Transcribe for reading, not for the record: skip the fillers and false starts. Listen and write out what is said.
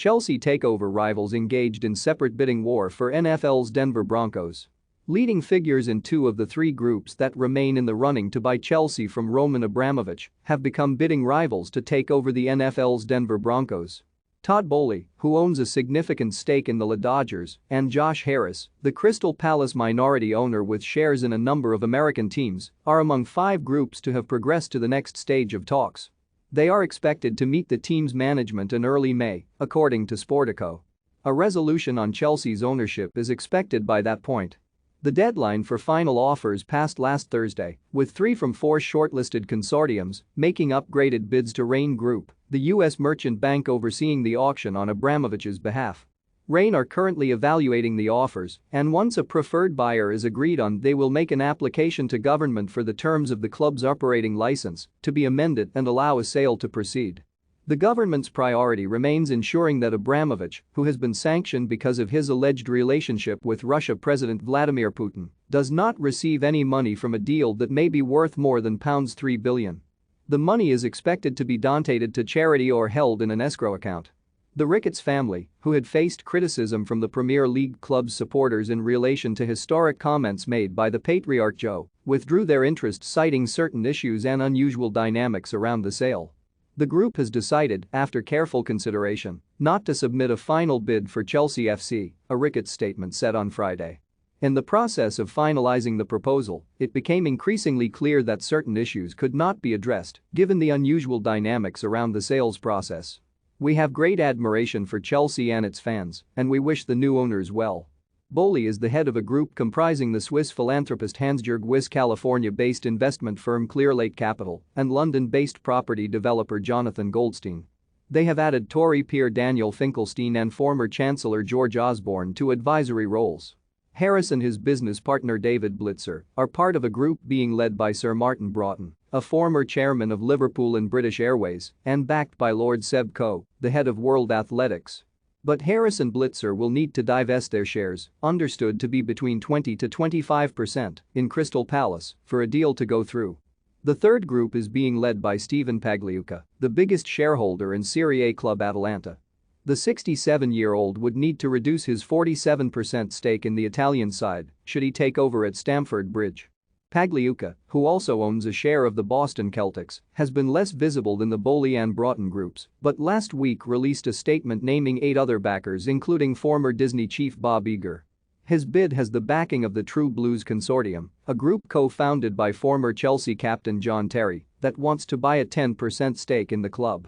Chelsea takeover rivals engaged in separate bidding war for NFL's Denver Broncos. Leading figures in two of the three groups that remain in the running to buy Chelsea from Roman Abramovich have become bidding rivals to take over the NFL's Denver Broncos. Todd Boehly, who owns a significant stake in the Dodgers, and Josh Harris, the Crystal Palace minority owner with shares in a number of American teams, are among 5 groups to have progressed to the next stage of talks. They are expected to meet the team's management in early May, according to Sportico. A resolution on Chelsea's ownership is expected by that point. The deadline for final offers passed last Thursday, with 3 from 4 shortlisted consortiums making upgraded bids to Rain Group, the U.S. merchant bank overseeing the auction on Abramovich's behalf. Rain are currently evaluating the offers, and once a preferred buyer is agreed on, they will make an application to government for the terms of the club's operating license to be amended and allow a sale to proceed. The government's priority remains ensuring that Abramovich, who has been sanctioned because of his alleged relationship with Russia President Vladimir Putin, does not receive any money from a deal that may be worth more than £3 billion. The money is expected to be donated to charity or held in an escrow account. The Ricketts family, who had faced criticism from the Premier League club's supporters in relation to historic comments made by the Patriarch Joe, withdrew their interest, citing certain issues and unusual dynamics around the sale. The group has decided, after careful consideration, not to submit a final bid for Chelsea FC, a Ricketts statement said on Friday. In the process of finalizing the proposal, it became increasingly clear that certain issues could not be addressed, given the unusual dynamics around the sales process. We have great admiration for Chelsea and its fans, and we wish the new owners well. Boehly is the head of a group comprising the Swiss philanthropist Hans-Jörg Wyss, California-based investment firm Clearlake Capital, and London-based property developer Jonathan Goldstein. They have added Tory peer Daniel Finkelstein and former Chancellor George Osborne to advisory roles. Harris and his business partner David Blitzer are part of a group being led by Sir Martin Broughton, a former chairman of Liverpool and British Airways, and backed by Lord Seb Coe, the head of World Athletics. But Harris and Blitzer will need to divest their shares, understood to be between 20 to 25%, in Crystal Palace for a deal to go through. The third group is being led by Steven Pagliuca, the biggest shareholder in Serie A club Atalanta. The 67-year-old would need to reduce his 47% stake in the Italian side should he take over at Stamford Bridge. Pagliuca, who also owns a share of the Boston Celtics, has been less visible than the Boehly and Broughton groups, but last week released a statement naming 8 other backers, including former Disney chief Bob Iger. His bid has the backing of the True Blues Consortium, a group co-founded by former Chelsea captain John Terry, that wants to buy a 10% stake in the club.